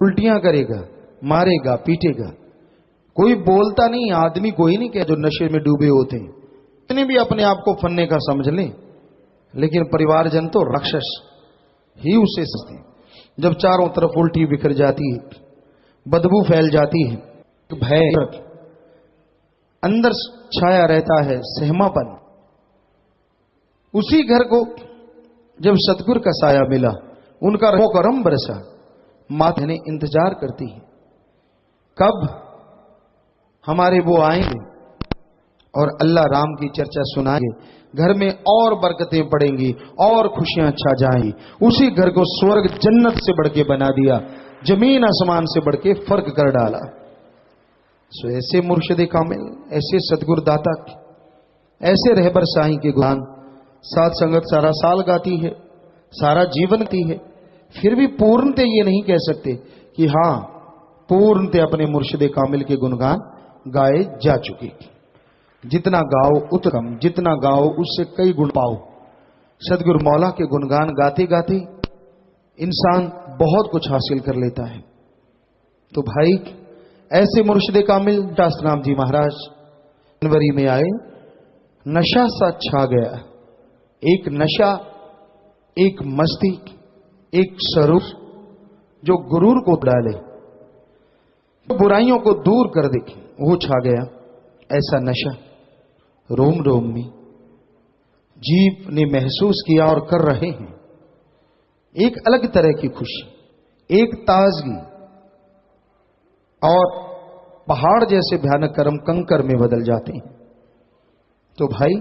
उल्टियां करेगा, मारेगा, पीटेगा। कोई बोलता नहीं, आदमी कोई नहीं क्या जो नशे में डूबे होते हैं, इतने भी अपने आप को फन्ने का समझ लें, लेकिन परिवारजन तो राक्षस ही उसे समझते हैं। जब चारों तरफ उल्टी बिखर जाती है, बदबू फैल जाती है, भय अंदर छाया रहता है, सहमापन। उसी घर को जब सतगुरु का साया मिला, उनका करम बरसा, माता ने इंतजार करती है कब हमारे वो आएंगे और अल्लाह राम की चर्चा सुनाएंगे, घर में और बरकतें पड़ेंगी और खुशियां छा जाएंगी। उसी घर को स्वर्ग जन्नत से बढ़ के बना दिया, जमीन आसमान से बढ़ के फर्क कर डाला। सो ऐसे मुर्शिद कामिल, ऐसे सतगुरु दाता, ऐसे रहबर साईं के गुण साथ संगत सारा साल गाती है, सारा जीवन गाती है, फिर भी पूर्णते ये नहीं कह सकते कि हां पूर्णते अपने मुर्शिद कामिल के गुणगान गाए जा चुके। जितना गाओ उत्तम, जितना गाओ उससे कई गुण पाओ। सदगुरु मौला के गुणगान गाते गाते इंसान बहुत कुछ हासिल कर लेता है। तो भाई ऐसे मुर्शिद कामिल दासनाम जी महाराज जनवरी में आए, नशा सा छा गया, एक नशा, एक मस्ती, एक स्वरूप जो गुरूर को डाले, तो बुराइयों को दूर कर दे, वो छा गया। ऐसा नशा रोम रोम में जीव ने महसूस किया और कर रहे हैं। एक अलग तरह की खुशी, एक ताजगी, और पहाड़ जैसे भयानक कर्म कंकर में बदल जाते हैं। तो भाई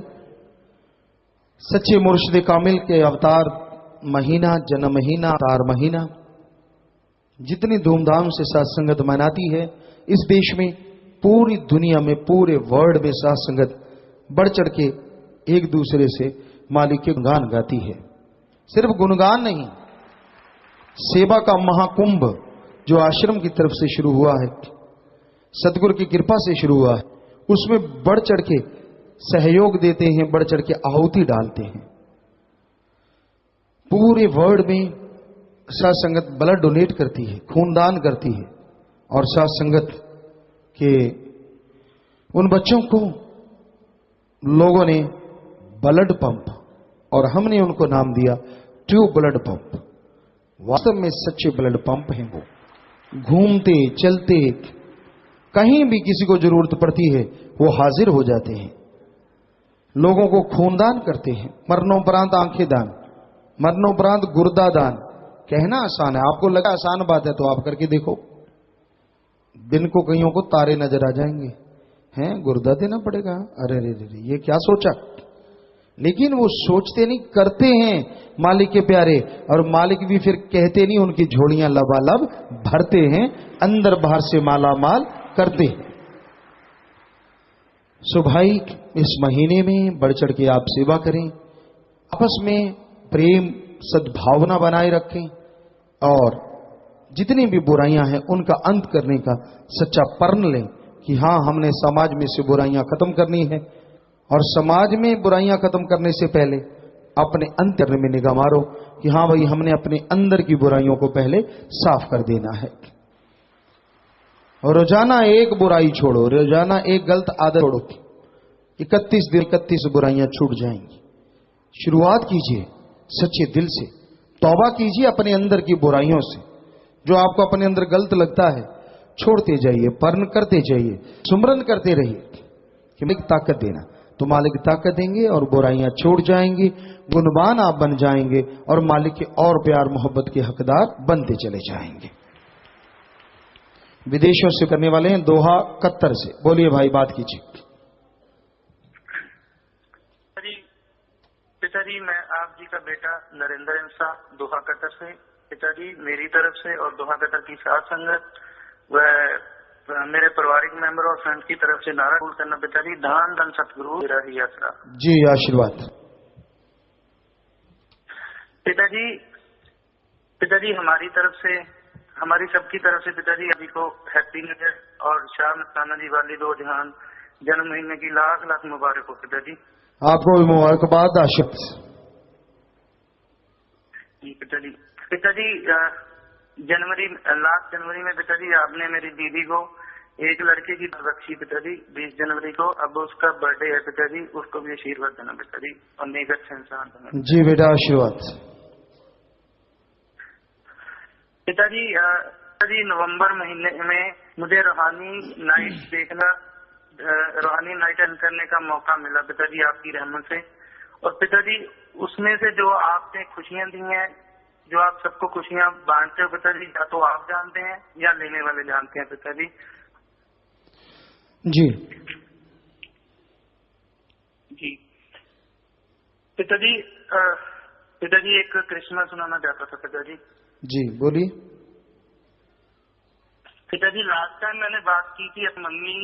सच्चे मुर्शिद कामिल के अवतार महीना, जन्म महीना, अवतार महीना जितनी धूमधाम से साथ संगत मनाती है इस देश में, पूरी दुनिया में, पूरे वर्ल्ड में साथ संगत बढ़ चढ़ के एक दूसरे से मालिक के गुणगान गाती है। सिर्फ गुणगान नहीं, सेवा का महाकुंभ जो आश्रम की तरफ से शुरू हुआ है, सतगुरु की कृपा से शुरू हुआ है, उसमें बढ़ चढ़ के सहयोग देते हैं, बढ़ चढ़ के आहुति डालते हैं। पूरे वर्ल्ड में साथ संगत ब्लड डोनेट करती है, खूनदान करती है, और साथ संगत के उन बच्चों को लोगों ने ब्लड पंप, और हमने उनको नाम दिया ट्यूब ब्लड पंप। वास्तव में सच्चे ब्लड पंप हैं वो। घूमते चलते कहीं भी किसी को जरूरत पड़ती है वो हाजिर हो जाते हैं, लोगों को खूनदान करते हैं। मरणोपरांत आंखें दान, मरणोपरांत गुर्दा दान। कहना आसान है, आपको लगा आसान बात है तो आप करके देखो। दिन को कईयों को तारे नजर आ जाएंगे, हैं गुर्दा देना पड़ेगा, अरे रे रे ये क्या सोचा। लेकिन वो सोचते नहीं, करते हैं मालिक के प्यारे, और मालिक भी फिर कहते नहीं, उनकी झोलियां लबालब भरते हैं, अंदर बाहर से माला माल करते हैं। सो भाई इस महीने में बढ़ चढ़ के आप सेवा करें, आपस में प्रेम सद्भावना बनाए रखें, और जितनी भी बुराइयां हैं उनका अंत करने का सच्चा प्रण लें कि हां हमने समाज में से बुराइयां खत्म करनी है। और समाज में बुराइयां खत्म करने से पहले अपने अंतर में निगाह मारो कि हां भाई हमने अपने अंदर की बुराइयों को पहले साफ कर देना है। और रोजाना एक बुराई छोड़ो, रोजाना एक गलत आदत छोड़ो, 31 दिन 31 बुराइयां छूट जाएंगी। शुरुआत कीजिए सच्चे दिल से, तौबा कीजिए अपने अंदर की बुराइयों से। जो आपको अपने अंदर गलत लगता है छोड़ते जाइए, पर्ण करते जाइए, सुमरन करते रहिए कि मालिक ताकत देना, तो मालिक ताकत देंगे और बुराइयां छोड़ जाएंगी, गुणवान आप बन जाएंगे और मालिक के और प्यार मोहब्बत के हकदार बनते चले जाएंगे। विदेशों से करने वाले हैं दोहा कतर से, बोलिए भाई बात कीजिए। पिताजी मैं आप जी का बेटा नरेंद्र इंसा दोहा कतर से। पिताजी मेरी तरफ से और दोहा कतर की साथ संगत व मेरे पारिवारिक मेंबर और फ्रेंड की तरफ से नारा कबूल करना पिताजी। दान धन सतगुरु मेरा ही आसरा। जी आशीर्वाद। पिताजी पिताजी हमारी तरफ से, हमारी सबकी तरफ से पिताजी अभी को हैप्पी न्यू ईयर और शाह मस्ताना जी वाली दो जहान जन्म महीने की लाख लाख मुबारक हो पिताजी। आपको भी मुबारकबाद आशीर्वाद। पिताजी पिताजी लास्ट जनवरी में पिताजी आपने मेरी दीदी को एक लड़के की रखी पिताजी 20 जनवरी को। अब उसका बर्थडे है पिताजी, उसको भी आशीर्वाद देना पिताजी और नेक अच्छा इंसान देना। जी बेटा, आशीर्वाद। पिताजी नवंबर महीने में मुझे रूहानी नाइट देखना, रूहानी नाइट अटेंड करने का मौका मिला पिताजी आपकी रहमत से। और पिताजी उसमें से जो आपने खुशियां दी हैं, जो आप सबको खुशियां बांटते हो पिताजी, या तो आप जानते हैं या लेने वाले जानते हैं पिताजी। जी जी पिताजी, पिताजी एक कृष्णा सुनाना चाहता था पिताजी। जी बोलिए। पिताजी लास्ट टाइम मैंने बात की थी अपनी मम्मी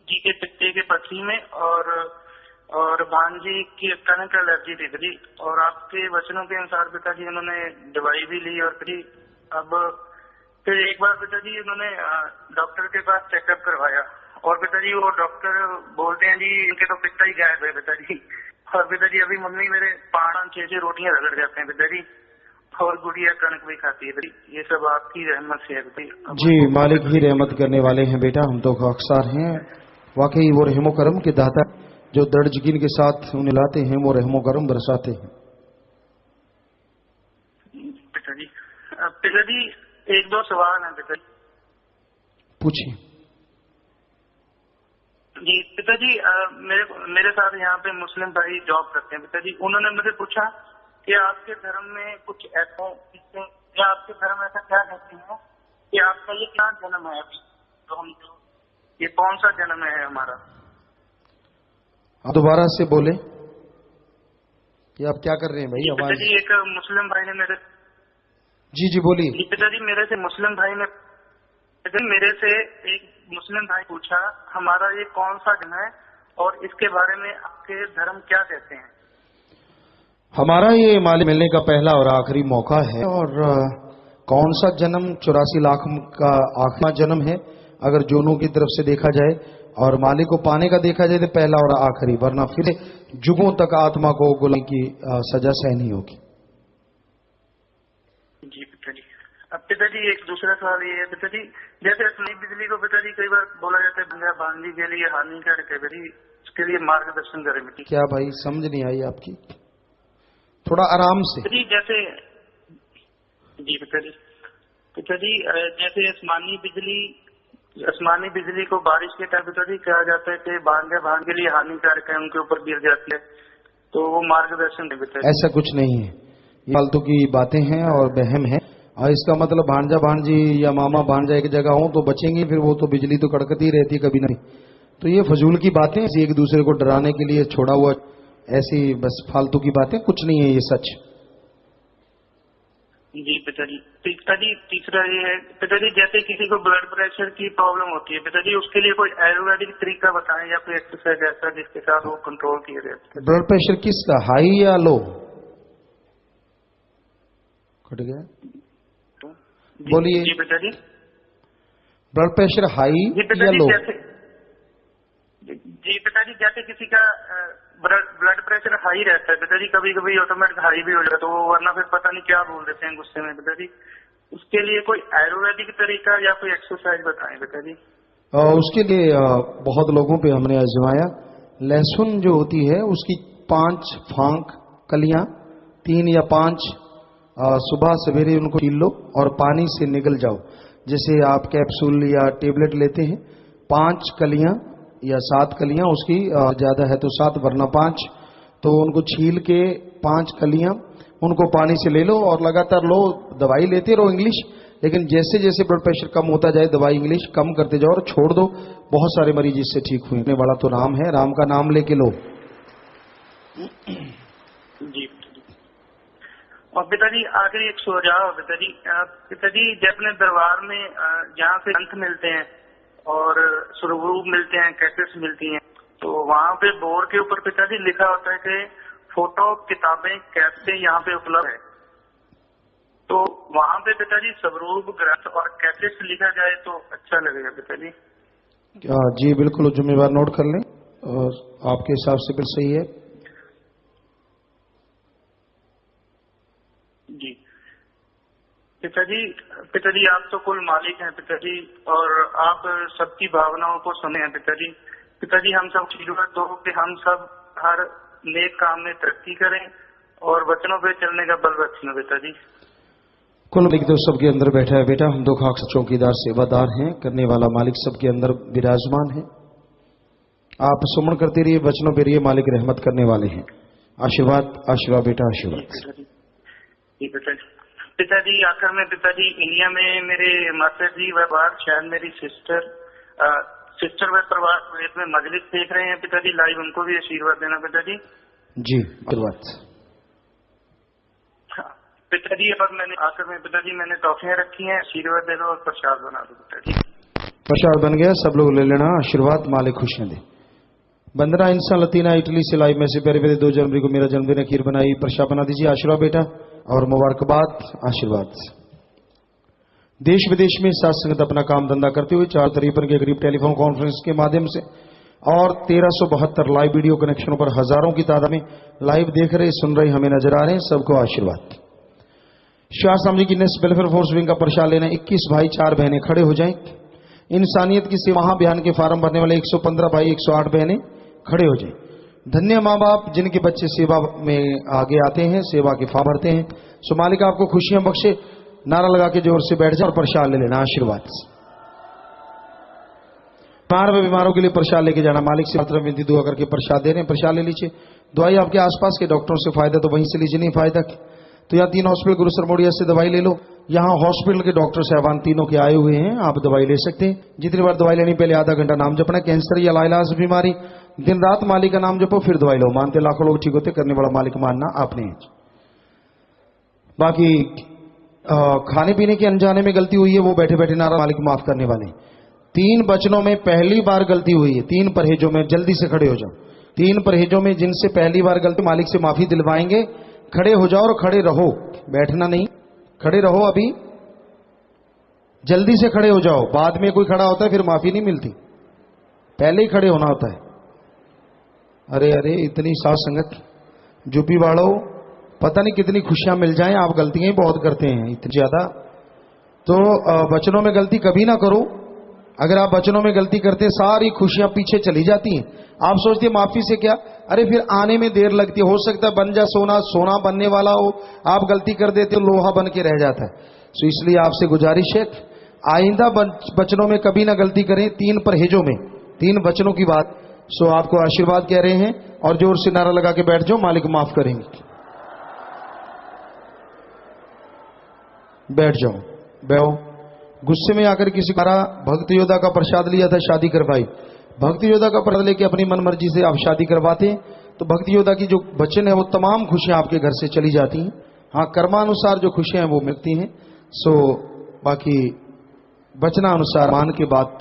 जी के पित्ते के पथरी में और भांजी की कनक एलर्जी थी पिताजी। और आपके वचनों के अनुसार पिताजी उन्होंने दवाई भी ली और फिर एक बार पिताजी उन्होंने डॉक्टर के पास चेकअप करवाया और पिताजी वो डॉक्टर बोलते हैं जी इनके तो पित्ता ही गायब है पिताजी। और पिताजी अभी मम्मी मेरे 5-6 रोटियां रगड़ जाते हैं पिताजी और गुड़िया कणक भी खाती है। ये सब आपकी रहमत से है पिताजी। जी, मालिक ही रहमत करने वाले हैं बेटा, हम तो खाकसार हैं। वाकई वो रहमो करम के दाता जो दृढ़ यकीन के साथ उन्हें लाते हैं, वो रहमो करम बरसाते हैं। पिताजी 1-2 सवाल है पिताजी। पूछिए। जी पिताजी, मेरे साथ यहाँ पे मुस्लिम भाई जॉब करते हैं पिताजी। उन्होंने मुझे पूछा कि आपके धर्म में कुछ ऐसा, या आपके धर्म ऐसा क्या कहते हैं कि आपका ये क्या जन्म है अभी, तो हम ये कौन सा जन्म है हमारा? आप दोबारा से बोले कि आप क्या कर रहे हैं भाई? आवाज। पिताजी एक मुस्लिम भाई ने मेरे जी बोलिए। पिताजी मेरे से एक मुस्लिम भाई पूछा हमारा ये कौन सा जन्म है और इसके बारे में आपके धर्म क्या कहते हैं? हमारा ये मालिक मिलने का पहला और आखिरी मौका है। और कौन सा जन्म? 84 लाख का आखिरी जन्म है अगर जोनों की तरफ से देखा जाए, और मालिक को पाने का देखा जाए तो पहला और आखिरी, वरना फिर जुगों तक आत्मा को गुलामी की सजा सहनी होगी। जी पिताजी। अब पिताजी एक दूसरा सवाल ये है पिताजी, जैसे अपनी बिजली को पिताजी कई बार बोला जाता है बांधने के लिए हानिकारक है पिताजी, उसके लिए मार्गदर्शन करें पिताजी। क्या भाई समझ नहीं आई आपकी? थोड़ा आराम से। जैसे जी पिताजी जैसे आसमानी बिजली को बारिश के टाइम पिताजी कहा जाता है कि बांध के लिए हानिकारक है, उनके ऊपर गिर जाती है, तो वो मार्गदर्शन है पिताजी। ऐसा कुछ नहीं है, ये फालतू की बातें हैं और वहम है। और इसका मतलब भांजा भांजी या मामा भांजा एक जगह हो तो बचेंगे, फिर वो तो बिजली तो कड़कती रहती कभी नहीं। तो ये फजूल की बातें, एक दूसरे को डराने के लिए छोड़ा हुआ ऐसी बस फालतू की बातें, कुछ नहीं है ये सच। जी पिताजी। तीसरा ये है पिताजी, जैसे किसी को ब्लड प्रेशर की प्रॉब्लम होती है पिताजी, उसके लिए कोई आयुर्वेदिक तरीका बताएं या कोई एक्सरसाइज ऐसा जिसके साथ वो कंट्रोल किया जाए। ब्लड प्रेशर किसका, हाई या लो? कट गया, बोलिए। जी पिताजी। ब्लड प्रेशर हाई या लो? जी पिताजी, जैसे किसी का ब्लड प्रेशर हाई रहता है पिताजी, कभी कभी ऑटोमेटिक हाई भी हो जाता है, तो वो वरना फिर पता नहीं क्या बोल देते हैं गुस्से में पिताजी, उसके लिए कोई आयुर्वेदिक तरीका या कोई एक्सरसाइज बताएं पिताजी। उसके लिए बहुत लोगों पे हमने आजमाया। लहसुन जो होती है उसकी 5 फांक कलियां, 3 या 5 सुबह सवेरे उनको छील लो और पानी से निगल जाओ। जैसे आप कैप्सूल या टेबलेट लेते हैं, 5 कलियां या 7 कलियां, उसकी ज्यादा है तो 7 वरना 5, तो उनको छील के 5 कलियां उनको पानी से ले लो और लगातार लो। दवाई लेते रहो इंग्लिश, लेकिन जैसे जैसे ब्लड प्रेशर कम होता जाए दवाई इंग्लिश कम करते जाओ और छोड़ दो। बहुत सारे मरीज इससे ठीक हुए। बड़ा तो राम है, राम का नाम लेके लो। जी और पिताजी आखिरी एक सुझाव पिताजी जब अपने दरबार में जहाँ से ग्रंथ मिलते हैं और स्वरूप मिलते हैं, कैसेट्स मिलती हैं, तो वहाँ पे बोर्ड के ऊपर पिताजी लिखा होता है कि फोटो किताबें कैसे यहाँ पे उपलब्ध है, तो वहाँ पे पिताजी स्वरूप ग्रंथ और कैसेट्स लिखा जाए तो अच्छा लगेगा पिताजी। जी बिल्कुल, जिम्मेवार नोट कर लें और आपके हिसाब से बिल्कुल सही है। जी पिताजी आप तो कुल मालिक हैं पिताजी, और आप सबकी भावनाओं को सुने हैं पिताजी हम सब आशीर्वाद दो कि हम सब हर नेक काम में तरक्की करें और वचनों पे चलने का बल बख्शना पिताजी। कुल मालिक तो सबके अंदर बैठा है बेटा, हम दो खाक चौकीदार सेवादार हैं, करने वाला मालिक सबके अंदर विराजमान है। आप सुमन करते रहिए, वचनों पे रहिए, मालिक रहमत करने वाले हैं। आशीर्वाद आशीर्वाद बेटा आशीर्वाद। पिताजी आखिर में पिताजी इंडिया में मेरे मास्टर जी व बाहर शायद मेरी सिस्टर व परिवार में मजलिस देख रहे हैं पिताजी लाइव, उनको भी आशीर्वाद देना पिताजी। जी आशीर्वाद पिताजी। अब मैंने आखिर में पिताजी मैंने टॉफियां रखी हैं, आशीर्वाद दे दो और प्रसाद बना दो पिताजी। प्रसाद बन गया, सब लोग ले लेना। आशीर्वाद मालिक खुशियां दे। बंदना इंसान लतीना इटली से लाइव में से प्यारे प्यारे 2 जनवरी को मेरा जन्मदिन है, खीर बनाई, प्रसाद बना दीजिए। आशीर्वाद बेटा और मुबारकबाद आशीर्वाद। देश विदेश में साथ संगत अपना काम धंधा करते हुए 453 के करीब टेलीफोन कॉन्फ्रेंस के माध्यम से और 1372 लाइव वीडियो कनेक्शनों पर हजारों की तादाद में लाइव देख रहे सुन रहे हमें नजर आ रहे हैं, सबको आशीर्वाद। शाह जी की नेस्ट वेलफेयर फोर्स विंग का प्रसाद लेना 21 भाई 4 बहनें खड़े हो जाएं। इंसानियत की सेवा महाअभियान के फार्म भरने वाले 115 भाई 108 बहनें खड़े हो जाएं। धन्य माँ बाप जिनके बच्चे सेवा में आगे आते हैं, सेवा के फार्म भरते हैं। सो मालिक आपको खुशियां बख्शे। नारा लगा के जोर से बैठ जाओ और प्रसाद ले लेना। आशीर्वाद। बीमारों के लिए प्रसाद लेके जाना, मालिक से मात्र विनती दुआ करके प्रसाद दे रहे हैं, प्रसाद ले लीजिए। दवाई आपके आसपास के डॉक्टरों से फायदा तो वहीं से लीजिए, नहीं फायदा तो यहाँ 3 हॉस्पिटल गुरु सरमोड़िया से दवाई ले लो। यहाँ हॉस्पिटल के डॉक्टर साहबान तीनों के आए हुए हैं, आप दवाई ले सकते हैं। जितनी बार दवाई लेनी पहले आधा घंटा नाम जपना। कैंसर या लाइलाज बीमारी दिन रात मालिक का नाम जपो फिर दवाई लो। मानते लाखों लोग ठीक होते, करने वाला मालिक मानना आपने। बाकी खाने पीने के अनजाने में गलती हुई है, वो बैठे बैठे नारा मालिक माफ करने वाले। 3 वचनों में पहली बार गलती हुई है, 3 परहेजों में जल्दी से खड़े हो जाओ। 3 परहेजों में जिनसे पहली बार गलती मालिक से माफी दिलवाएंगे, खड़े हो जाओ और खड़े रहो, बैठना नहीं, खड़े रहो। अभी जल्दी से खड़े हो जाओ, बाद में कोई खड़ा होता है फिर माफी नहीं मिलती, पहले ही खड़े होना होता है। अरे अरे इतनी साथ संगत जुपी वालों, पता नहीं कितनी खुशियां मिल जाएं, आप गलतियां ही बहुत करते हैं इतनी ज्यादा। तो वचनों में गलती कभी ना करो। अगर आप वचनों में गलती करते सारी खुशियां पीछे चली जाती हैं। आप सोचते हैं माफी से क्या, अरे फिर आने में देर लगती है, हो सकता है बन जा सोना, सोना बनने वाला हो, आप गलती कर देते हो लोहा बन के रह जाता है। सो इसलिए आपसे गुजारिश है आइंदा वचनों में कभी ना गलती करें। 3 परहेजों में 3 वचनों की बात। सो आपको आशीर्वाद कह रहे हैं और जोर से नारा लगा के बैठ जाओ, मालिक माफ करेंगे। बैठ जाओ, बैठो। गुस्से में आकर किसी का भक्त योद्धा का प्रसाद लिया था, शादी करवाई। भक्त योद्धा का प्रसाद लेके अपनी मन मर्जी से आप शादी करवाते तो भक्त योद्धा की जो वचन है वो तमाम खुशियां आपके घर से चली जाती हैं। हाँ, कर्मानुसार जो खुशियां हैं वो मिलती हैं। सो बाकी वचनानुसार मान के बात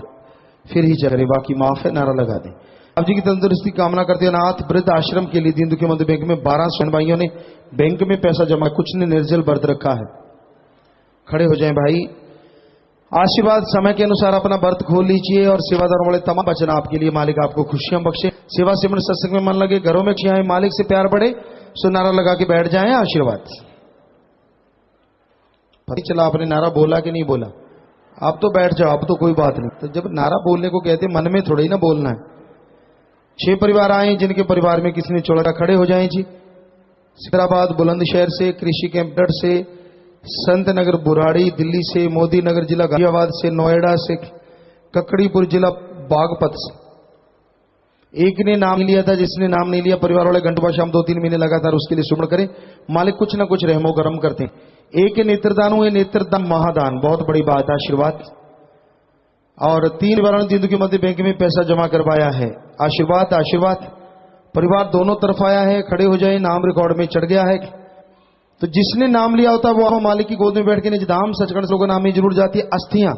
फिर ही चले, बाकी माफ है। नारा लगा दें। आप जी की तंदुरुस्ती कामना करते हैं। अनाथ वृद्ध आश्रम के लिए दीन दुखी मध्य बैंक में 12 स्वर्ण भाइयों ने बैंक में पैसा जमा, कुछ ने निर्जल व्रत रखा है। खड़े हो जाएं भाई। आशीर्वाद समय के अनुसार अपना व्रत खोल लीजिए और सेवादारों वाले तमाम वचन आपके लिए। मालिक आपको खुशियां बख्शे, सेवा सिमरन सत्संग में मन लगे, घरों में खुशियां, मालिक से प्यार बढ़े। सो नारा लगा के बैठ जाएं। आशीर्वाद। पता चला आपने नारा बोला कि नहीं बोला, आप तो बैठ जाओ, अब तो कोई बात नहीं। तो जब नारा बोलने को कहते मन में थोड़ा ही ना बोलना है। 6 परिवार आए जिनके परिवार में किसी ने चौड़ा, खड़े हो जाएं जी। सिकंदराबाद बुलंदशहर से, कृषि कैंपगढ़ से, संत नगर बुराड़ी दिल्ली से, मोदी नगर जिला गाजियाबाद से, नोएडा से, ककड़ीपुर जिला बागपत से। एक ने नाम लिया था, जिसने नाम नहीं लिया परिवार वाले घंटों शाम 2-3 महीने लगातार उसके लिए सुमन करें। मालिक कुछ ना कुछ रहमो करम करते हैं। एक नेत्रदान हुए, नेत्रदान महादान, बहुत बड़ी बात, आशीर्वाद। और 3 बार दीन दुखी मध्य बैंक में पैसा जमा करवाया है। आशीर्वाद आशीर्वाद। परिवार दोनों तरफ आया है, खड़े हो जाए, नाम रिकॉर्ड में चढ़ गया है। तो जिसने नाम लिया होता वो मालिक की गोद में बैठ के निजधाम सचखंड लोगों नाम में जरूर जाती है। अस्थियां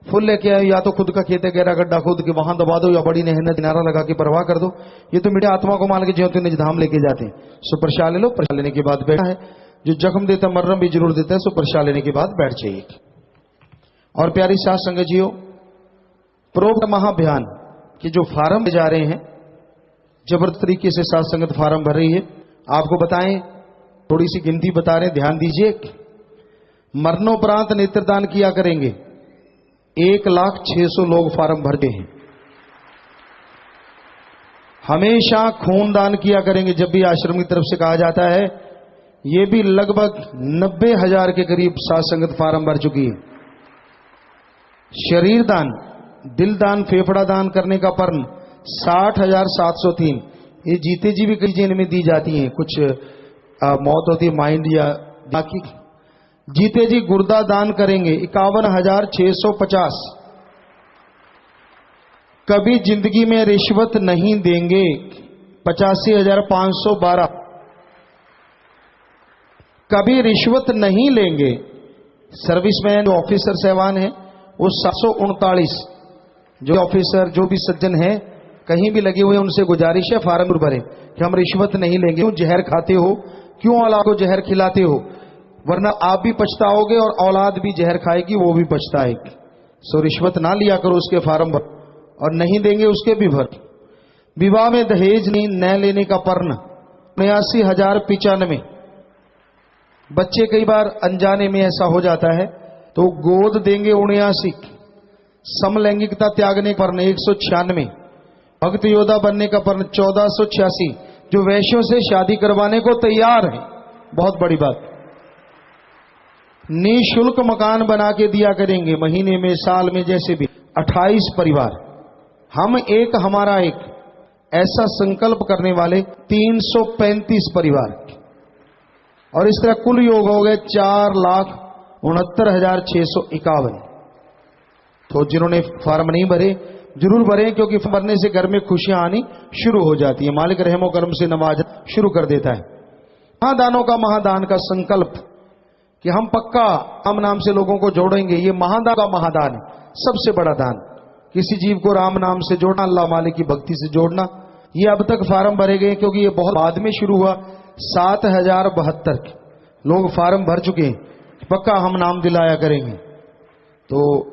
फुल लेके आए, या तो खुद का खेत है, गहरा गड्ढा खोद के वहां दबा दो, या बड़ी नहर किनारा लगा के परवाह कर दो। ये तो मीठे आत्मा को मान के जो निजधाम लेके जाते हैं। सो प्रसाद ले लो। प्रसाद लेने के बाद बैठा है। जो जख्म देता मर्रम भी जरूर देता है। सो प्रसाद लेने के बाद बैठ जाइए। और प्यारी साथ संगत जियो, प्रोक्त महाअभियान के जो फार्म जा रहे हैं, जबरदस्त तरीके से साथ संगत फार्म भर रही है। आपको बताएं, थोड़ी सी गिनती बता रहे हैं, ध्यान दीजिए। मरणोपरांत नेत्रदान किया करेंगे। 1,06,000 लोग फार्म भरते हैं। हमेशा खून दान किया करेंगे जब भी आश्रम की तरफ से कहा जाता है। ये भी लगभग 90,000 के करीब साध संगत फार्म भर चुकी है। शरीर दान, दिल दान, फेफड़ा दान करने का पर्ण 60,703। ये जीते जी भी कई जेल में दी जाती हैं। कुछ मौत होती है माइंड या बाकी। जीते जी गुर्दा दान करेंगे 51,650। कभी जिंदगी में रिश्वत नहीं देंगे 85,512। कभी रिश्वत नहीं लेंगे। सर्विसमैन जो ऑफिसर सहवान है वो 739। जो ऑफिसर जो भी सज्जन है कहीं भी लगे हुए उनसे गुजारिश है फार्म भरें कि हम रिश्वत नहीं लेंगे। क्यों जहर खाते हो, क्यों औलाद को जहर खिलाते हो, वरना आप भी पछताओगे और औलाद भी जहर खाएगी, वो भी पछताएगी। सो रिश्वत ना लिया करो, उसके फार्म भर, और नहीं देंगे उसके भी भर। विवाह में दहेज नहीं न लेने का पर्ण 79,095। बच्चे कई बार अनजाने में ऐसा हो जाता है तो गोद देंगे 79। समलैंगिकता त्यागने का पर्ण 196। भक्त योद्धा बनने का पर्ण 1486। जो वैश्यों से शादी करवाने को तैयार है, बहुत बड़ी बात। निःशुल्क मकान बना के दिया करेंगे, महीने में, साल में, जैसे भी। 28 परिवार, हम एक हमारा एक, ऐसा संकल्प करने वाले 335 परिवार। और इस तरह कुल योग हो गए 4,69,651। तो जिन्होंने फार्म नहीं भरे जरूर भरें, क्योंकि भरने से घर में खुशियां आनी शुरू हो जाती है। मालिक रहमो करम से नवाज शुरू कर देता है। महादानों का महादान का संकल्प कि हम पक्का राम नाम से लोगों को जोड़ेंगे। ये महादान का महादान है, सबसे बड़ा दान। किसी जीव को राम नाम से जोड़ना, अल्लाह मालिक की भक्ति से जोड़ना। ये अब तक फार्म भरे गए क्योंकि ये बहुत बाद में शुरू हुआ। 7,072 लोग फार्म भर चुके हैं, पक्का हम नाम दिलाया करेंगे। तो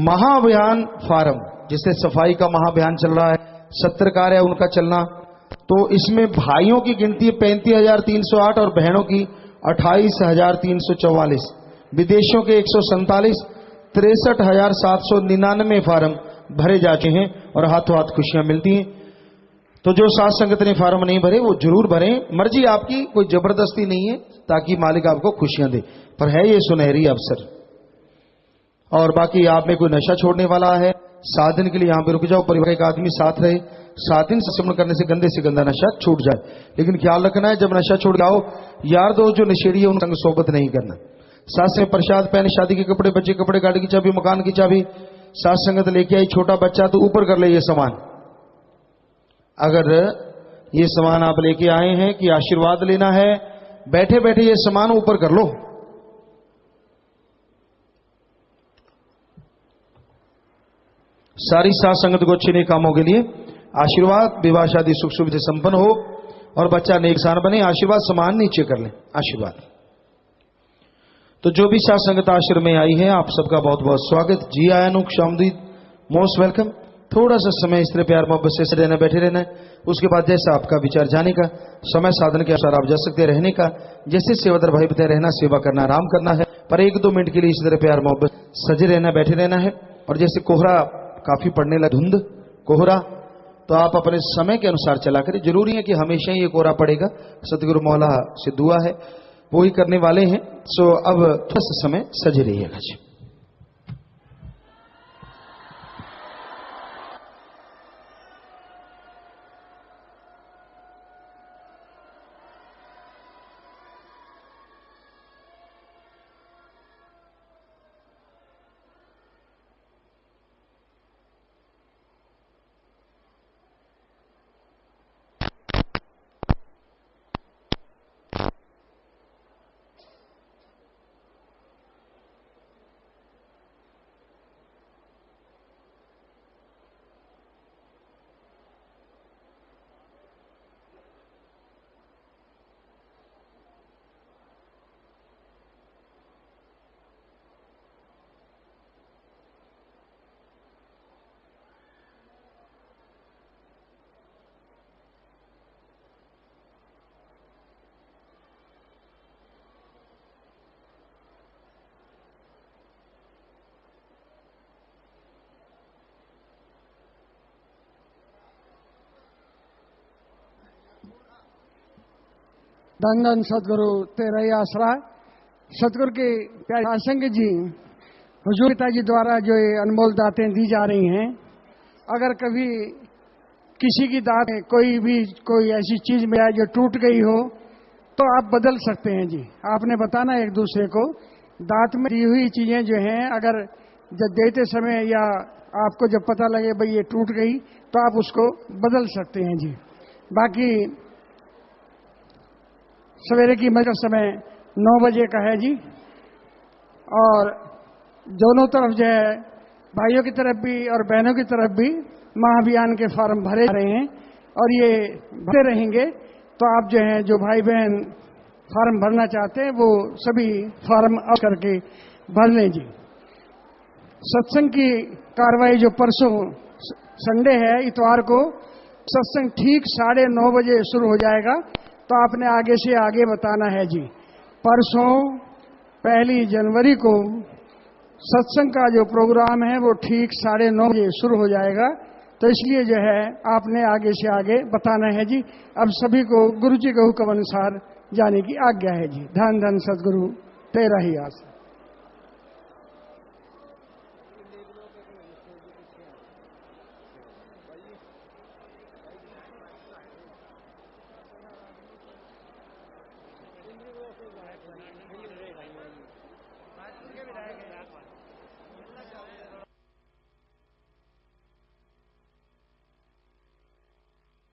महाअभियान फार्म, जिससे सफाई का महाअभियान चल रहा है, सत्र कार्य है उनका चलना, तो इसमें भाइयों की गिनती 35,308 और बहनों की 28,344। विदेशों के 147, 63,799 फार्म भरे जाते हैं और हाथों हाथ खुशियां मिलती हैं। तो जो साथ संगत ने फार्म नहीं भरे वो जरूर भरें, मर्जी आपकी, कोई जबरदस्ती नहीं है, ताकि मालिक आपको खुशियां दे। पर है ये सुनहरी अवसर। और बाकी आप में कोई नशा छोड़ने वाला है, 7 दिन के लिए यहां पे रुक जाओ, परिवार एक आदमी साथ रहे, 7 दिन सेवन करने से गंदा नशा छूट जाए। लेकिन ख्याल रखना है, जब नशा छोड़ जाओ, यार दोस्त जो नशेड़ी है उनका संग सोबत नहीं करना। साथ में प्रसाद, पहने शादी के कपड़े, बच्चे कपड़े, गाड़ी की चाबी, मकान की चाबी, साथ संगत लेके आई, छोटा बच्चा तो ऊपर कर ले ये सामान। अगर ये सामान आप लेके आए हैं कि आशीर्वाद लेना है, बैठे बैठे ये सामान ऊपर कर लो। सारी साथ संगत को अच्छे कामों के लिए आशीर्वाद, विवाह शादी सुख सुविधा संपन्न हो और बच्चा नेकसान बने। आशीर्वाद सामान नीचे कर लें, आशीर्वाद। तो जो भी साथ संगत आश्रम में आई है, आप सबका बहुत बहुत स्वागत। जी आया नु शामदीद, मोस्ट वेलकम। थोड़ा सा समय इस तरह प्यार मोहब्बत से रहना, बैठे रहना है। उसके बाद जैसा आपका विचार जाने का, समय साधन के अनुसार आप जा सकते, रहने का जैसे सेवादार भाई बताए, रहना, सेवा करना, आराम करना है। पर 1-2 मिनट के लिए इस तरह प्यार मोहब्बत सजे रहना, बैठे रहना है। और जैसे कोहरा काफी पड़ने लगा, धुंध कोहरा, तो आप अपने समय के अनुसार चला करें। जरूरी है कि हमेशा ही ये कोहरा पड़ेगा, सतगुरु मौला से दुआ है, वो ही करने वाले हैं। सो अब थोड़ा सा समय सजे रहिएगा जी। धन धन सदगुरु तेरा ही आसरा। सतगुरु के प्यारे सत्संग जी, हुजूर पिताजी द्वारा जो ये अनमोल दातें दी जा रही हैं, अगर कभी किसी की दात कोई ऐसी चीज में आए जो टूट गई हो तो आप बदल सकते हैं जी। आपने बताना एक दूसरे को, दांत में दी हुई चीजें जो हैं अगर जब देते समय या आपको जब पता लगे भाई ये टूट गई तो आप उसको बदल सकते हैं जी। बाकी सवेरे की मगर समय 9 बजे का है जी, और दोनों तरफ जो है भाइयों की तरफ भी और बहनों की तरफ भी महाअभियान के फॉर्म भरे जा रहे हैं और ये भरते रहेंगे। तो आप जो है जो भाई बहन फॉर्म भरना चाहते हैं वो सभी फॉर्म करके भर लें जी। सत्संग की कार्रवाई जो परसों संडे है, इतवार को सत्संग ठीक 9:30 बजे शुरू हो जाएगा। तो आपने आगे से आगे बताना है जी। परसों 1 जनवरी को सत्संग का जो प्रोग्राम है वो ठीक 9:30 बजे शुरू हो जाएगा। तो इसलिए जो है आपने आगे से आगे बताना है जी। अब सभी को गुरु जी के हुक्म अनुसार जाने की आज्ञा है जी। धन धन सदगुरु तेरा ही आस।